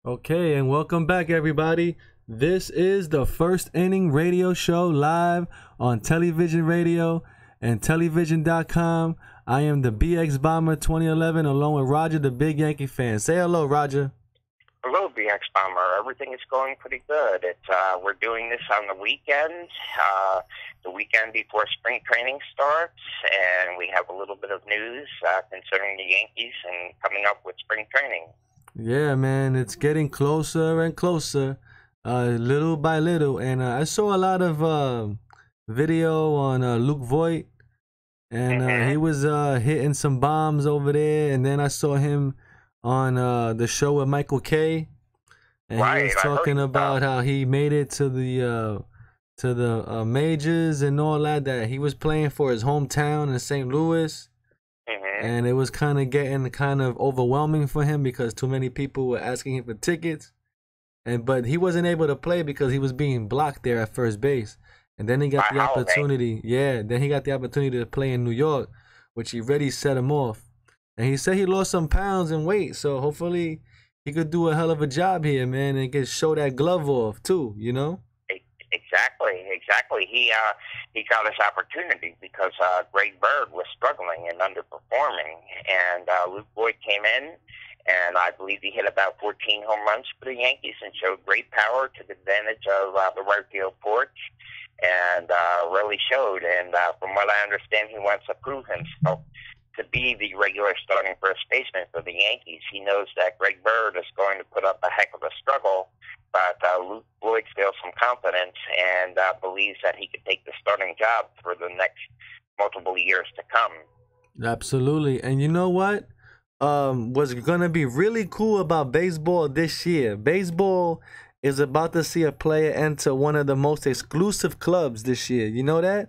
Okay, and welcome back, everybody. This is the First Inning Radio Show live on television radio and television.com. I am the BX Bomber 2011 along with Roger, the big Yankee fan. Say hello, Roger. Hello, BX Bomber. Everything is going pretty good. We're doing this on the weekend, the weekend before spring training starts, and we have a little bit of news concerning the Yankees and coming up with spring training. Yeah, man, it's getting closer and closer, little by little. And I saw a lot of video on Luke Voigt, and he was hitting some bombs over there. And then I saw him on the show with Michael Kay, and he was talking about how he made it to the majors and all that. That he was playing for his hometown in St. Louis. And it was kind of getting overwhelming for him because too many people were asking him for tickets, but he wasn't able to play because he was being blocked there at first base. And then he got the opportunity. Yeah, then he got the opportunity to play in New York, which he really set him off. And he said he lost some pounds in weight, so hopefully he could do a hell of a job here, man, and get show that glove off too. You know. Exactly. He got his opportunity because Greg Bird was struggling and underperforming, and Luke Voigt came in, and I believe he hit about 14 home runs for the Yankees and showed great power, took advantage of the right field porch, and really showed. And from what I understand, he wants to prove himself to be the regular starting first baseman for the Yankees. He knows that Greg Bird is going to put up a heck of a struggle, but Luke Voigt feels some confidence and believes that he could take the starting job for the next multiple years to come. Absolutely. And you know what? What's going to be really cool about baseball this year, baseball is about to see a player enter one of the most exclusive clubs this year. You know that?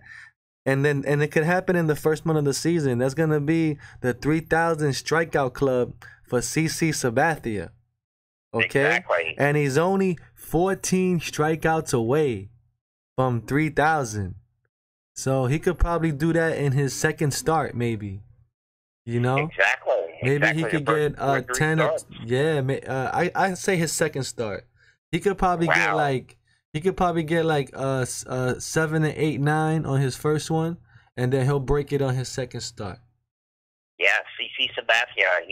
And it could happen in the first month of the season. That's going to be the 3,000 strikeout club for CC Sabathia. Okay? Exactly. And he's only 14 strikeouts away from 3,000. So he could probably do that in his second start, maybe. You know? Exactly. Maybe he could get 10 starts. I say his second start. He could probably get like 7 and 8, 9 on his first one, and then he'll break it on his second start. Yeah, CC Sabathia,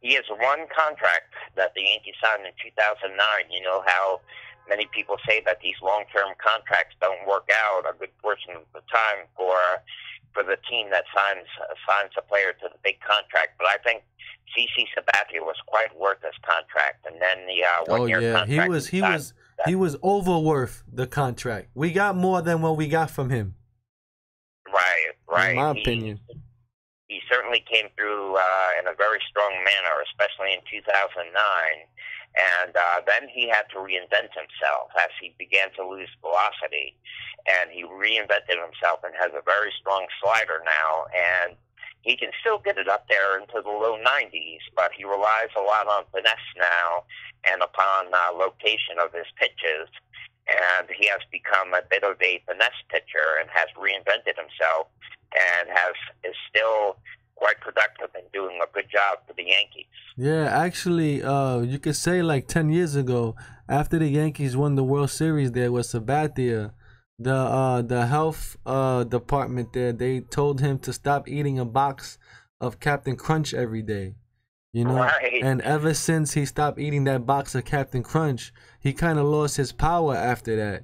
he has one contract that the Yankees signed in 2009. You know how many people say that these long-term contracts don't work out a good portion of the time for the team that signs a player to the big contract. But I think CC Sabathia was quite worth this contract, and then the one-year contract. He was over worth the contract. We got more than what we got from him. Right. In my opinion. He certainly came through in a very strong manner, especially in 2009. And then he had to reinvent himself as he began to lose velocity. And he reinvented himself and has a very strong slider now. And he can still get it up there into the low 90s, but he relies a lot on finesse now and upon location of his pitches. And he has become a bit of a finesse pitcher and has reinvented himself and is still quite productive and doing a good job for the Yankees. Yeah, actually, you could say like 10 years ago, after the Yankees won the World Series there with Sabathia, the health department there, they told him to stop eating a box of Captain Crunch every day. You know, and ever since he stopped eating that box of Captain Crunch, he kind of lost his power after that,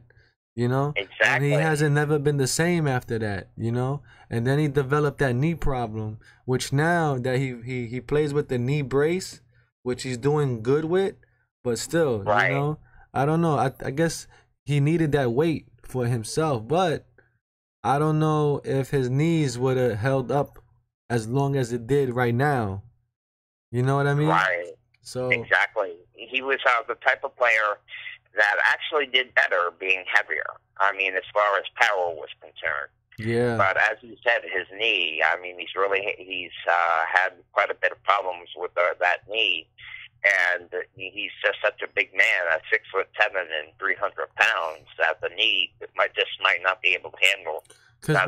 you know? Exactly. And he hasn't never been the same after that, you know? And then he developed that knee problem, which now that he plays with the knee brace, which he's doing good with, but still, you know, I don't know. I guess he needed that weight for himself, but I don't know if his knees would have held up as long as it did right now. You know what I mean? Right. So exactly. He was the type of player that actually did better being heavier. I mean, as far as power was concerned. Yeah. But as you said, his knee, I mean, he's had quite a bit of problems with that knee. And he's just such a big man, at 6'7" and 300 pounds, that the knee might not be able to handle. Because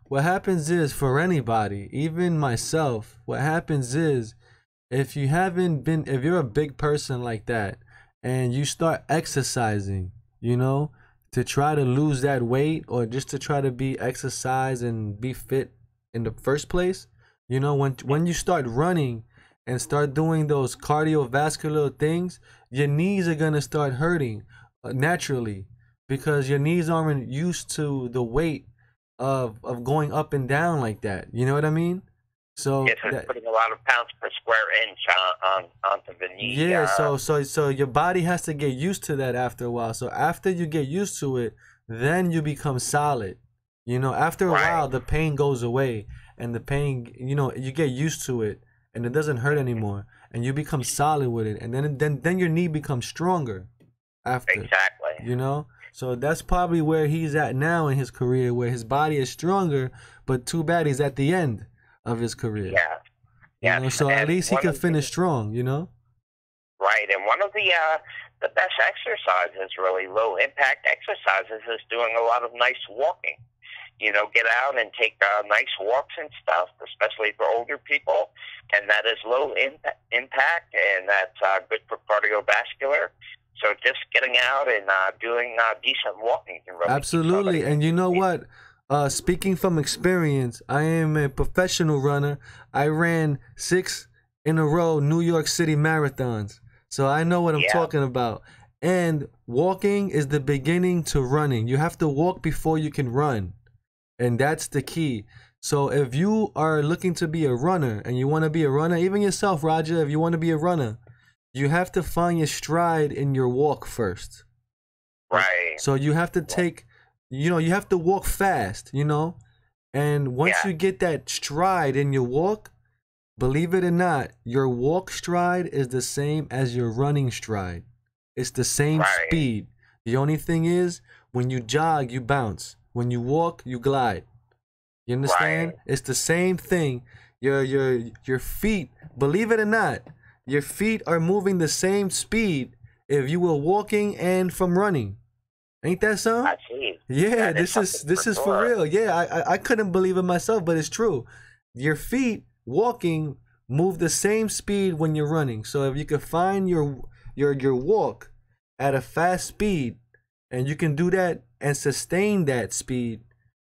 what happens is for anybody, even myself, what happens is if you haven't been, if you're a big person like that and you start exercising, you know, to try to lose that weight or just to try to be exercise and be fit in the first place, you know, when you start running and start doing those cardiovascular things, your knees are gonna start hurting naturally because your knees aren't used to the weight of going up and down like that. You know what I mean? So Yes, it's putting a lot of pounds per square inch onto the knee. yeah, so your body has to get used to that after a while. So after you get used to it, then you become solid. You know, after a while, the pain goes away, and the pain, you know, you get used to it, and it doesn't hurt anymore, and you become solid with it, and then your knee becomes stronger after. Exactly. You know, so that's probably where he's at now in his career, where his body is stronger, but too bad he's at the end of his career. Yeah. Yeah. You know, so at least he can finish strong, you know? Right. And one of the best exercises, really low impact exercises, is doing a lot of nice walking. You know, get out and take nice walks and stuff, especially for older people. And that is low impact, and that's good for cardiovascular. So just getting out and doing decent walking can really absolutely. And you know what? Speaking from experience, I am a professional runner. I ran 6 in a row New York City marathons. So I know what I'm talking about. And walking is the beginning to running. You have to walk before you can run. And that's the key. So if you are looking to be a runner and you want to be a runner, even yourself, Roger, if you want to be a runner, you have to find your stride in your walk first. Right. So you have to take, you know, you have to walk fast, you know, and once you get that stride in your walk, believe it or not, your walk stride is the same as your running stride. It's the same speed. The only thing is, when you jog, you bounce. When you walk, you glide. You understand? It's the same thing. Your feet, believe it or not, your feet are moving the same speed if you were walking and from running. Ain't that something? I see. Yeah, this is for real. Yeah, I couldn't believe it myself, but it's true. Your feet walking move the same speed when you're running. So if you can find your walk at a fast speed, and you can do that and sustain that speed,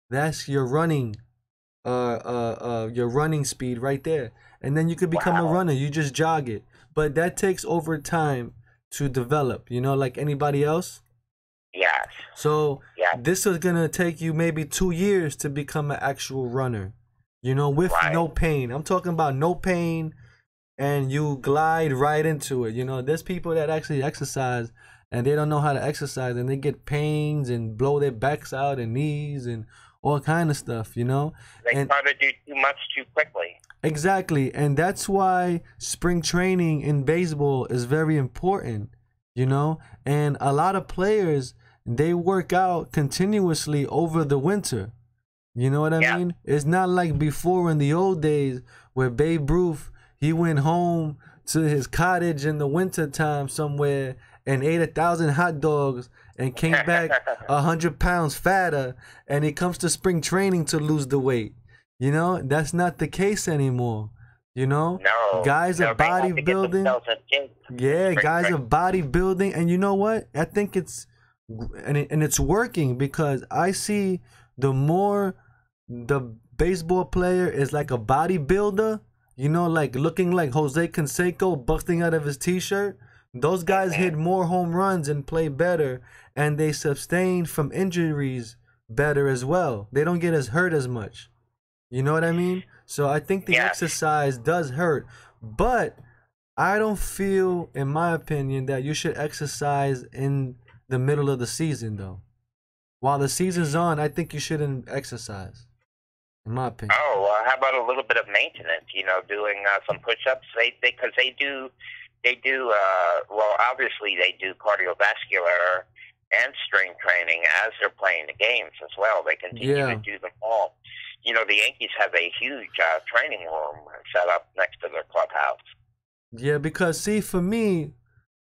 that's your running speed right there. And then you could become a runner. You just jog it. But that takes over time to develop, you know, like anybody else. Yes. So this is gonna take you maybe 2 years to become an actual runner, you know, with no pain. I'm talking about no pain, and you glide right into it. You know, there's people that actually exercise and they don't know how to exercise, and they get pains and blow their backs out and knees and all kind of stuff, you know. They try to do too much too quickly. Exactly, and that's why spring training in baseball is very important, you know. And a lot of players, they work out continuously over the winter. You know what I mean? It's not like before in the old days where Babe Ruth, he went home to his cottage in the winter time somewhere and ate 1,000 hot dogs and came back 100 pounds fatter, and he comes to spring training to lose the weight. You know, that's not the case anymore. You know, guys are bodybuilding. Yeah, guys are bodybuilding, and you know what? I think it's it's working, because I see the more the baseball player is like a bodybuilder, you know, like looking like Jose Canseco busting out of his t-shirt. Those guys hit more home runs and play better, and they sustain from injuries better as well. They don't get as hurt as much. You know what I mean? So I think the exercise does hurt, but I don't feel, in my opinion, that you should exercise in the middle of the season, though. While the season's on, I think you shouldn't exercise, in my opinion. Oh, well, how about a little bit of maintenance? You know, doing some push-ups. Because they do. Well, obviously they do cardiovascular and strength training as they're playing the games as well. They continue to do them all. You know, the Yankees have a huge training room set up next to their clubhouse. Yeah, because see, for me,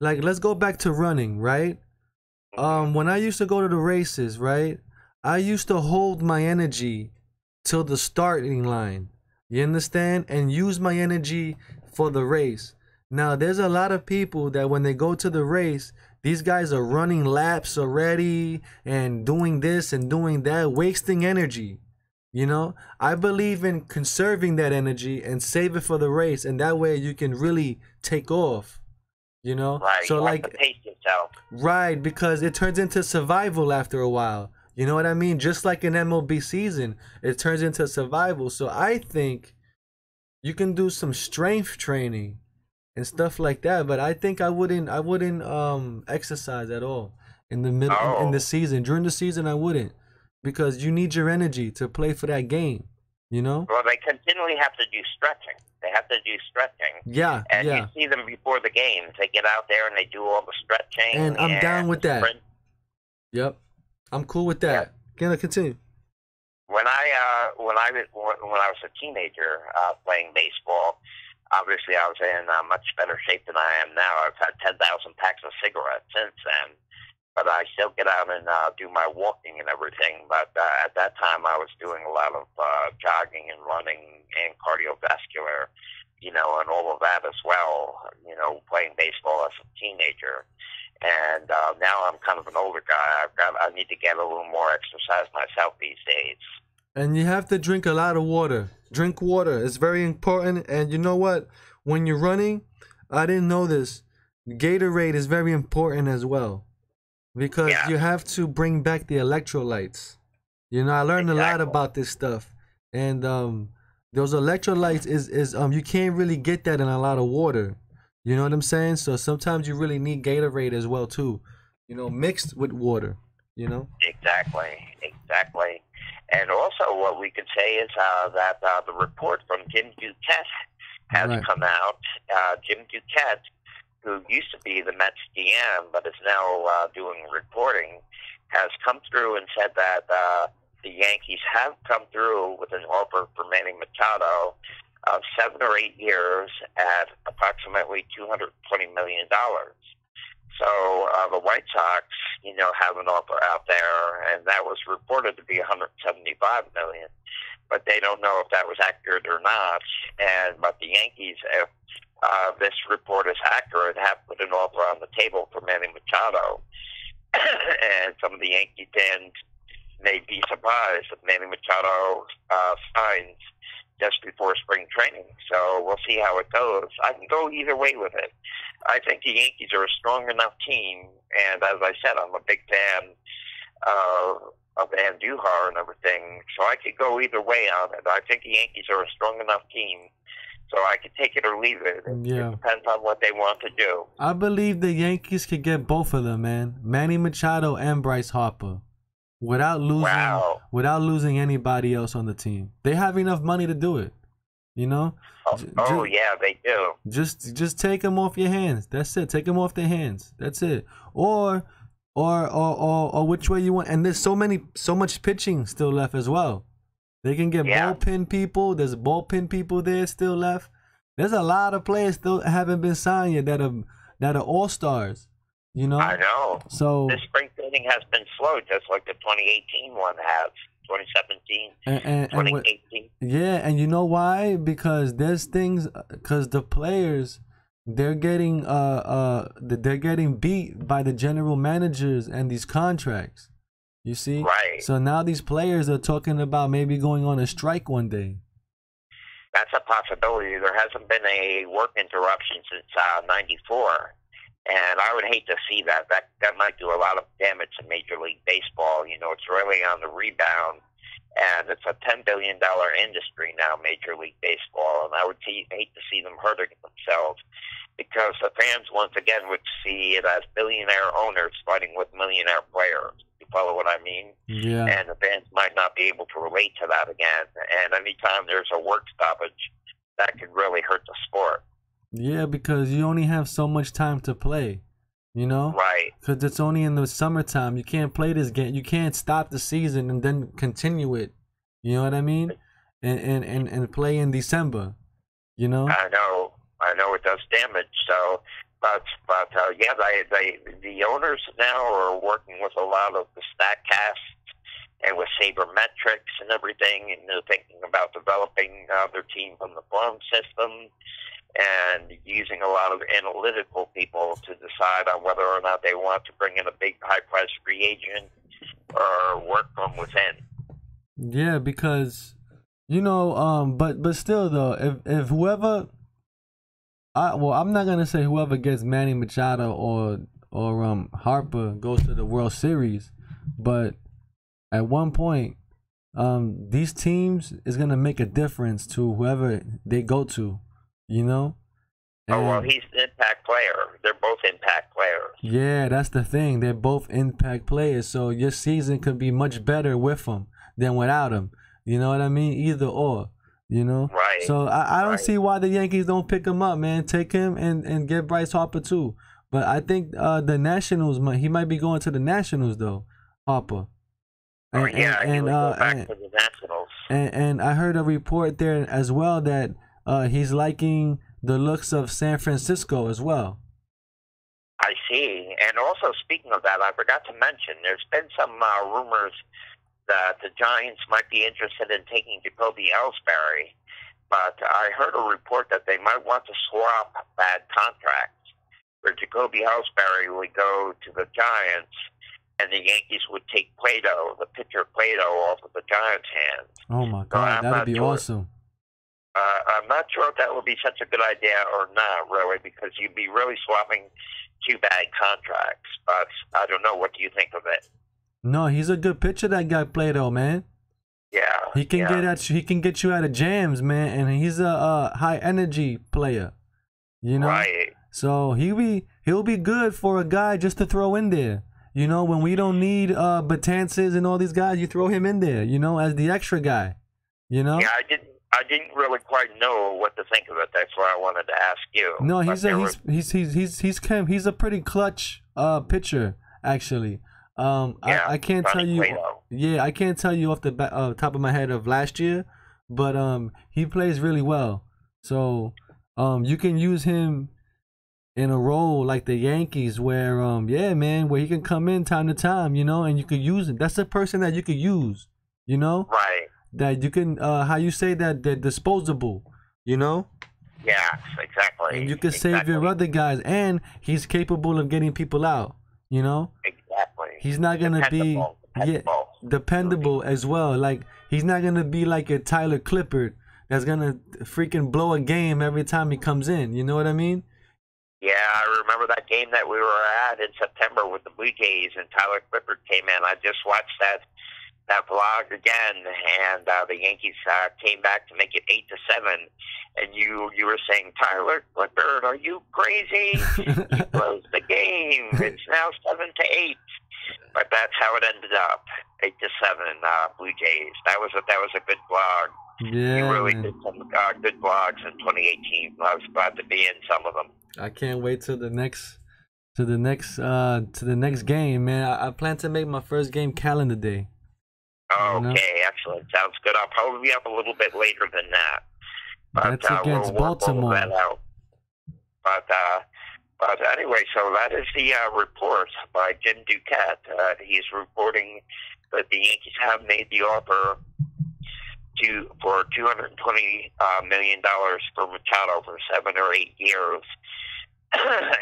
like, let's go back to running, right? When I used to go to the races, right, I used to hold my energy till the starting line. You understand? And use my energy for the race. Now, there's a lot of people that when they go to the race, these guys are running laps already and doing this and doing that, wasting energy. You know, I believe in conserving that energy and save it for the race, and that way you can really take off. You know, Right. so You like, have to pace yourself. right, because it turns into survival after a while. You know what I mean? Just like an MLB season, it turns into survival. So I think you can do some strength training and stuff like that, but I think I wouldn't exercise at all in the middle in the Oh. season. During the season I wouldn't, because you need your energy to play for that game, you know? Well, they continually have to do stretching. They have to do stretching. Yeah, And yeah. you see them before the games. They get out there and they do all the stretching. And I'm down with that. sprint. Yep. I'm cool with that. Can I continue? When I was a teenager playing baseball, obviously I was in much better shape than I am now. I've had 10,000 packs of cigarettes since then, but I still get out and do my walking and everything. But at that time, I was doing a lot of jogging and running and cardiovascular, and all of that as well. Playing baseball as a teenager. And now I'm kind of an older guy. I need to get a little more exercise myself these days. And you have to drink a lot of water. Drink water. It's very important. And you know what? When you're running, I didn't know this. Gatorade is very important as well, because you have to bring back the electrolytes. I learned a lot about this stuff. And those electrolytes is you can't really get that in a lot of water. You know what I'm saying? So sometimes you really need Gatorade as well too, mixed with water, Exactly. And also what we could say is that the report from Jim Duquette has come out. Jim Duquette, who used to be the Mets GM but is now doing reporting, has come through and said that the Yankees have come through with an offer for Manny Machado of 7 or 8 years at approximately $220 million. So the White Sox, have an offer out there, and that was reported to be $175 million. But they don't know if that was accurate or not. But the Yankees, if this report is accurate, have put an offer on the table for Manny Machado. And some of the Yankee fans may be surprised if Manny Machado signs just before spring training. So we'll see how it goes. I can go either way with it. I think the Yankees are a strong enough team, and as I said, I'm a big fan of Van Duhar and everything, so I could go either way on it. I think the Yankees are a strong enough team, so I could take it or leave it. It depends on what they want to do. I believe the Yankees could get both of them, man. Manny Machado and Bryce Harper. Without losing anybody else on the team. They have enough money to do it. Yeah, they do. Just take them off your hands. That's it. Take them off their hands. That's it. Or which way you want. And there's so much pitching still left as well. They can get bullpen people. There's bullpen people there still left. There's a lot of players still haven't been signed yet that are all-stars. I know. So this spring training has been slow, just like the 2018 one has. 2017, and 2018. And you know why? Because there's things. Because the players, they're getting beat by the general managers and these contracts. You see, right? So now these players are talking about maybe going on a strike one day. That's a possibility. There hasn't been a work interruption since '94. And I would hate to see that. That might do a lot of damage to Major League Baseball. It's really on the rebound, and it's a $10 billion industry now, Major League Baseball. And I would hate to see them hurting themselves, because the fans, once again, would see it as billionaire owners fighting with millionaire players. You follow what I mean? Yeah. And the fans might not be able to relate to that again. And anytime there's a work stoppage, that could really hurt the sport. Yeah, because you only have so much time to play, Right. Because it's only in the summertime. You can't play this game. You can't stop the season and then continue it. You know what I mean? And play in December. I know it does damage. So, but the owners now are working with a lot of the StatCast and with sabermetrics and everything, and they're thinking about developing their team from the farm system and using a lot of analytical people to decide on whether or not they want to bring in a big high-priced free agent or work from within. Yeah, because but still though, if whoever, I'm not gonna say whoever gets Manny Machado or Harper goes to the World Series, but at one point, these teams is gonna make a difference to whoever they go to, you know. And, oh well, he's an impact player. They're both impact players. Yeah, that's the thing. They're both impact players, so your season could be much better with them than without them. You know what I mean? Either or, you know? Right. So I don't see why the Yankees don't pick him up, man. Take him and get Bryce Harper too. But I think the Nationals, he might be going to the Nationals though, Harper. And, he would go back to the Nationals. And I heard a report there as well that he's liking the looks of San Francisco as well. I see. And also, speaking of that, I forgot to mention, there's been some rumors that the Giants might be interested in taking Jacoby Ellsbury, but I heard a report that they might want to swap bad contracts, where Jacoby Ellsbury would go to the Giants, and the Yankees would take Plato, the pitcher Plato, off of the Giants' hands. Oh my God, that'd be awesome. I'm not sure if that would be such a good idea or not, really, because you'd be really swapping two bad contracts. But I don't know. What do you think of it? No, he's a good pitcher, that guy Plato, man. Yeah, he can get at you. He can get you out of jams, man, and he's a high energy player. You know, right? So he'll be good for a guy just to throw in there. You know, when we don't need Betances and all these guys, you throw him in there. You know, as the extra guy. You know. Yeah, I didn't really quite know what to think of it. That's why I wanted to ask you. No, he's a pretty clutch pitcher, actually. I can't tell you. Yeah, I can't tell you off the top of my head of last year, but he plays really well. So you can use him in a role like the Yankees, where yeah, man, where he can come in time to time, you know, and you could use him. That's a person that you could use, you know. Right. That you can, how you say that, they're disposable, you know? Yeah, exactly. And you can save your other guys, and he's capable of getting people out, you know? Exactly. He's not going to be, dependable as well. Like, he's not going to be like a Tyler Clippard that's going to freaking blow a game every time he comes in. You know what I mean? Yeah, I remember that game that we were at in September with the Blue Jays, and Tyler Clippard came in. I just watched that vlog again, and the Yankees came back to make it 8-7. And you were saying, Tyler Clippard, are you crazy? You closed the game. It's now 7-8. But that's how it ended up, 8-7. Blue Jays. That was a good vlog. Yeah, you really did some good vlogs in 2018. I was glad to be in some of them. I can't wait till the next game, man. I plan to make my first game calendar day. Okay, excellent. Sounds good. I'll probably be up a little bit later than that. But, that's against Baltimore. But anyway, so that is the report by Jim Duquette. He's reporting that the Yankees have made the offer for $220 million for Machado for 7 or 8 years,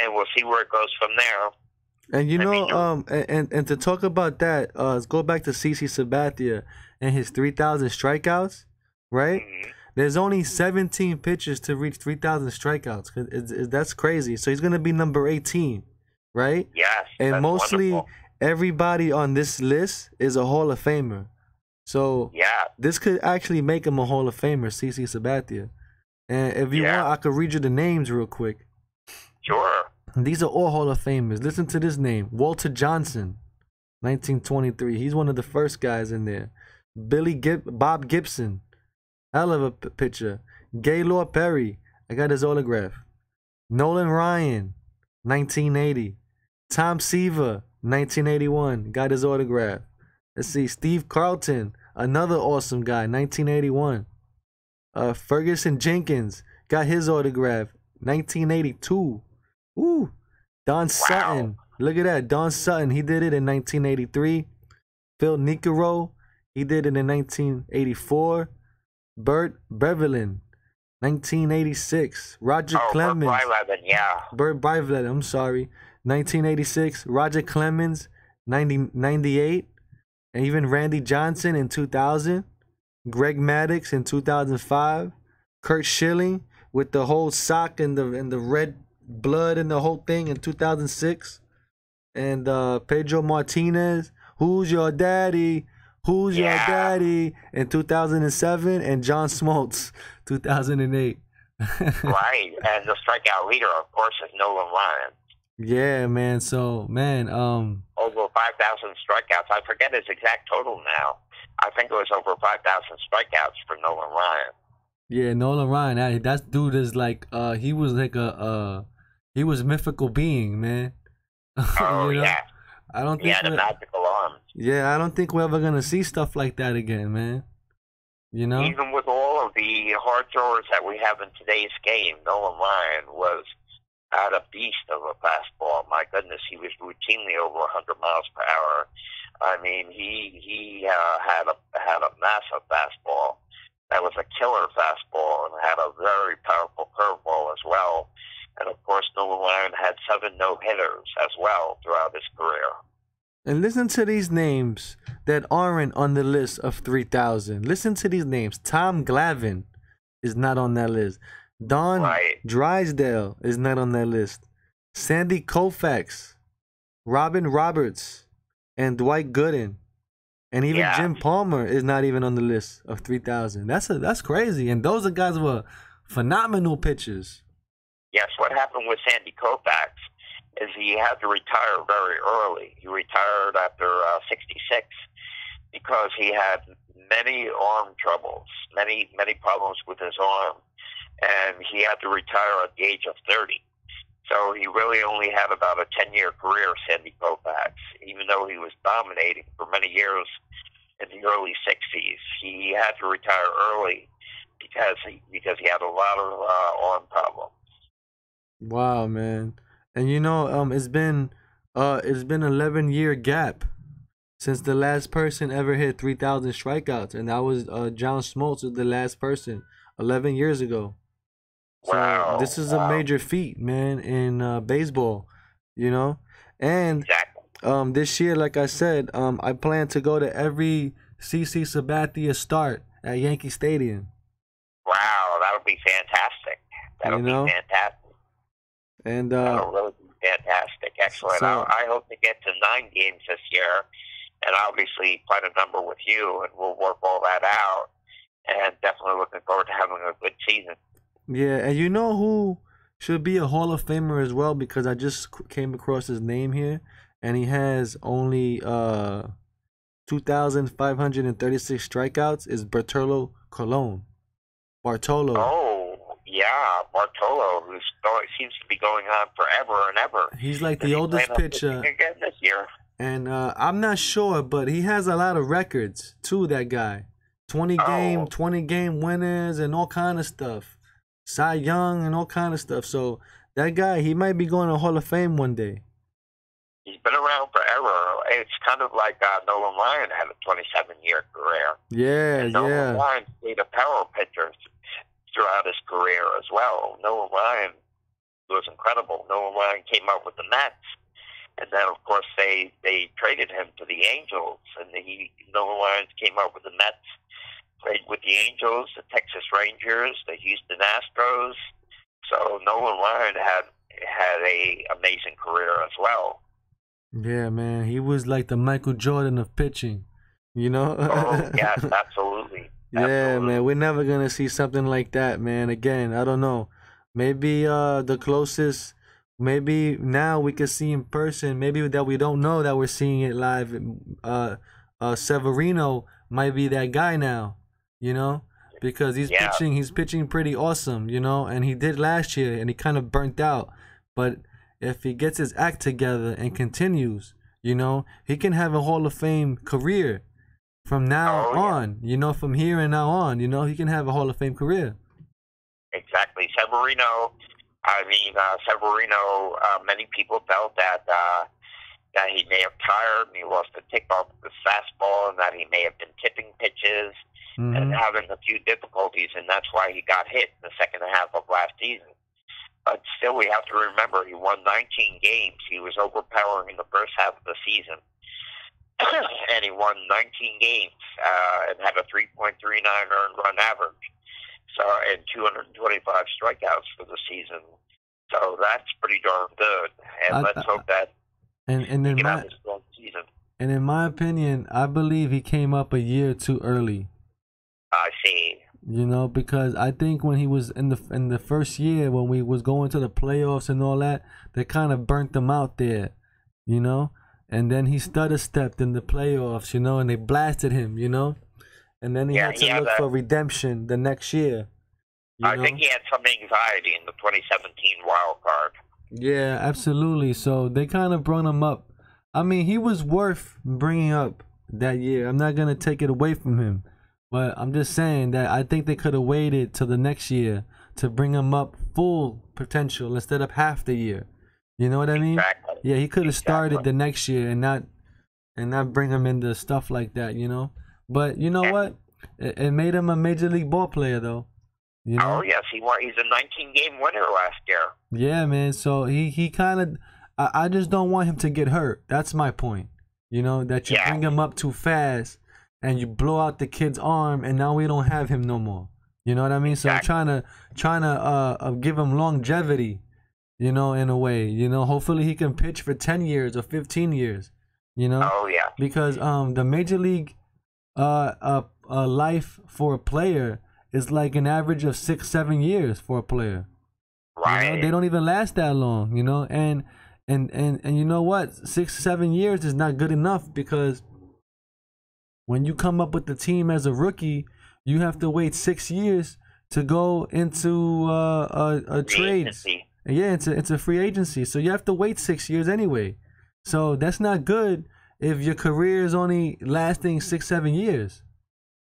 and we'll see where it goes from there. And you know, and to talk about that, let's go back to CC Sabathia and his 3,000 strikeouts, right? Mm-hmm. There's only 17 pitchers to reach 3,000 strikeouts. That's crazy. So he's gonna be number 18, right? Yes. And mostly wonderful. Everybody on this list is a Hall of Famer. So yeah, this could actually make him a Hall of Famer, CC Sabathia. And if you want, I could read you the names real quick. Sure. These are all Hall of Famers. Listen to this name. Walter Johnson, 1923. He's one of the first guys in there. Bob Gibson, hell of a pitcher. Gaylord Perry, I got his autograph. Nolan Ryan, 1980. Tom Seaver, 1981, got his autograph. Let's see, Steve Carlton, another awesome guy, 1981. Ferguson Jenkins, got his autograph, 1982. Ooh, Don Sutton. Look at that. Don Sutton. He did it in 1983. Phil Niekero. He did it in 1984. Bert Beverlin, 1986. Roger Clemens. Bert Beverlin, yeah. Bert Beverlin, I'm sorry. 1986. Roger Clemens, 98. And even Randy Johnson in 2000. Greg Maddux in 2005. Kurt Schilling with the whole sock and the red blood and the whole thing in 2006. And Pedro Martinez, Who's Your Daddy? Who's Your Daddy? In 2007. And John Smoltz, 2008. Right. And the strikeout leader, of course, is Nolan Ryan. Yeah, man. So, man, over 5,000 strikeouts. I forget his exact total now. I think it was over 5,000 strikeouts for Nolan Ryan. Yeah, Nolan Ryan. That dude is like, he was like he was mythical being, man. Oh, you know? Yeah. I don't think the magical arm. Yeah, I don't think we're ever gonna see stuff like that again, man. You know? Even with all of the hard throwers that we have in today's game, Nolan Ryan had a beast of a fastball. My goodness, he was routinely over 100 miles per hour. I mean, he had a massive fastball. That was a killer fastball, and had a very powerful curveball as well. And of course, Nolan Ryan had 7 no-hitters as well throughout his career. And listen to these names that aren't on the list of 3,000. Listen to these names. Tom Glavine is not on that list. Don Drysdale is not on that list. Sandy Koufax, Robin Roberts, and Dwight Gooden. And even Jim Palmer is not even on the list of 3,000. That's crazy. And those are guys who were phenomenal pitchers. Yes, what happened with Sandy Koufax is he had to retire very early. He retired after 66 because he had many arm troubles, many problems with his arm, and he had to retire at the age of 30. So he really only had about a 10-year career, Sandy Koufax, even though he was dominating for many years in the early 60s. He had to retire early because he had a lot of arm problems. Wow, man. And you know, it's been 11-year gap since the last person ever hit 3,000 strikeouts, and that was John Smoltz was the last person 11 years ago. So wow. This is a major feat, man, in baseball, you know. And this year, like I said, I plan to go to every CC Sabathia start at Yankee Stadium. Wow, that'll be fantastic. That'll be fantastic. And that'll really be fantastic. Excellent. So, I hope to get to 9 games this year, and obviously quite a number with you, and we'll work all that out. And definitely looking forward to having a good season. Yeah, and you know who should be a Hall of Famer as well, because I just came across his name here, and he has only 2,536 strikeouts, is Bartolo Colon. Bartolo. Oh, yeah, Bartolo, who seems to be going on forever and ever. He's like the oldest pitcher. Again this year. And I'm not sure, but he has a lot of records, too, that guy. 20 game winners and all kind of stuff. Cy Young and all kind of stuff. So that guy, he might be going to Hall of Fame one day. He's been around forever. It's kind of like Nolan Ryan had a 27-year career. Yeah, and Nolan Ryan played a power pitcher throughout his career as well. Nolan Ryan was incredible. Nolan Ryan came up with the Mets. And then, of course, they traded him to the Angels. And Nolan Ryan came up with the Mets. Played with the Angels, the Texas Rangers, the Houston Astros. So Nolan Ryan had a amazing career as well. Yeah, man. He was like the Michael Jordan of pitching, you know? Oh, yes, absolutely. Yeah, man. We're never going to see something like that, man. Again, I don't know. Maybe the closest, maybe now we can see in person, maybe that we don't know that we're seeing it live. Severino might be that guy now. You know, because he's pitching pretty awesome, you know, and he did last year and he kind of burnt out. But if he gets his act together and continues, you know, he can have a Hall of Fame career from now on, you know, from here and now on, you know, he can have a Hall of Fame career. Exactly. Severino, many people felt that that he may have tired and he lost the tick off the fastball, and that he may have been tipping pitches and having a few difficulties, and that's why he got hit in the second half of last season. But still, we have to remember he won 19 games. He was overpowering in the first half of the season. And he won 19 games and had a 3.39 earned run average. So, and 225 strikeouts for the season. So that's pretty darn good. And let's hope that he can have a strong season. And in my opinion, I believe he came up a year too early. I see. You know, because I think when he was in the first year, when we was going to the playoffs and all that, they kind of burnt him out there, you know. And then he stutter-stepped in the playoffs, you know, and they blasted him, you know. And then he had to look for redemption the next year. I think he had some anxiety in the 2017 wild card. Yeah, absolutely. So they kind of brought him up. I mean, he was worth bringing up that year. I'm not going to take it away from him. But I'm just saying that I think they could have waited till the next year to bring him up full potential instead of half the year. You know what I mean? Exactly. Yeah, he could have started the next year and not bring him into stuff like that, you know? But you know what? It made him a major league ball player, though. You know? Oh, yes. He's a 19-game winner last year. Yeah, man. So he kind of... I just don't want him to get hurt. That's my point. You know, that you bring him up too fast and you blow out the kid's arm, and now we don't have him no more. You know what I mean? So I'm trying to give him longevity, you know, in a way. You know, hopefully he can pitch for 10 years or 15 years, you know? Oh, yeah. Because the major league life for a player is like an average of 6-7 years for a player. Right. You know? They don't even last that long, you know? And you know what? 6-7 years is not good enough, because when you come up with the team as a rookie, you have to wait 6 years to go into a trade. Yeah, it's a free agency. So you have to wait 6 years anyway. So that's not good if your career is only lasting 6-7 years.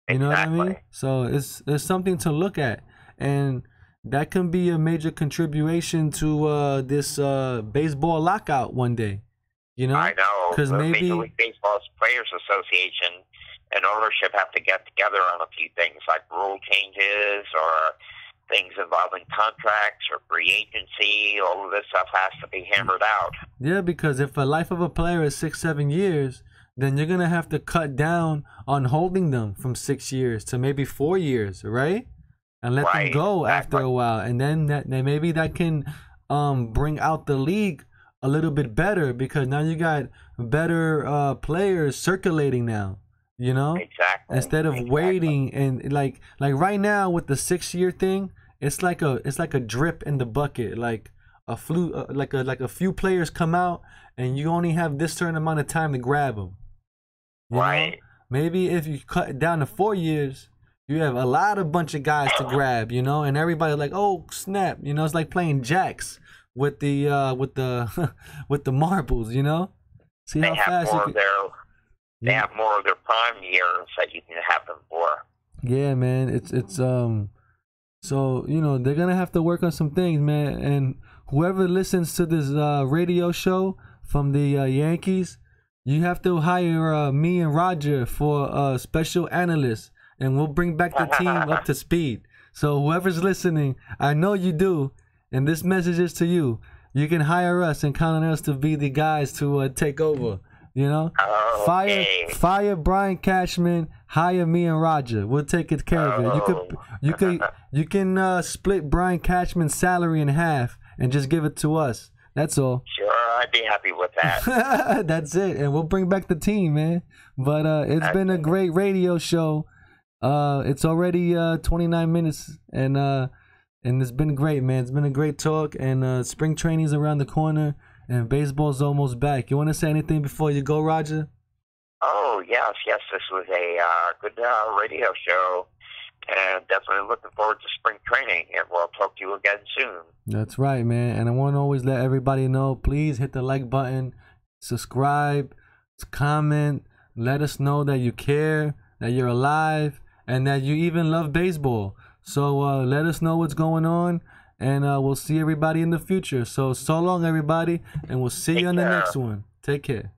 You know what I mean? So it's something to look at, and that can be a major contribution to this baseball lockout one day. You know? I know. Because maybe Major League Baseball's Players Association and ownership have to get together on a few things, like rule changes or things involving contracts or free agency. All of this stuff has to be hammered out. Yeah, because if the life of a player is 6-7 years, then you're going to have to cut down on holding them from 6 years to maybe 4 years, right? And let them go after a while. And then maybe that can bring out the league a little bit better, because now you got better players circulating now, you know? Exactly. Instead of waiting, and like right now with the 6-year thing, it's like a drip in the bucket. Like a few players come out and you only have this certain amount of time to grab them. You know? Maybe if you cut it down to 4 years, you have a bunch of guys to grab, you know, and everybody like, oh snap, you know, it's like playing jacks with the with the marbles, you know. See how fast you can... They have more of their prime years that you can have them for. Yeah, man, it's so you know they're gonna have to work on some things, man. And whoever listens to this radio show from the Yankees, you have to hire me and Roger for special analysts, and we'll bring back the team up to speed. So whoever's listening, I know you do, and this message is to you. You can hire us and count on us to be the guys to take over. You know, fire Brian Cashman, hire me and Roger. We'll take care of it. You can split Brian Cashman's salary in half and just give it to us. That's all. Sure, I'd be happy with that. That's it, and we'll bring back the team, man. But it's been a great radio show. It's already 29 minutes, and it's been great, man. It's been a great talk, and spring training's around the corner. And baseball's almost back. You want to say anything before you go, Roger? Oh, yes. This was a good radio show. And definitely looking forward to spring training. And we'll talk to you again soon. That's right, man. And I want to always let everybody know, please hit the like button, subscribe, comment, let us know that you care, that you're alive, and that you even love baseball. So let us know what's going on. And we'll see everybody in the future. So long, everybody. And we'll see you on the next one. Take care.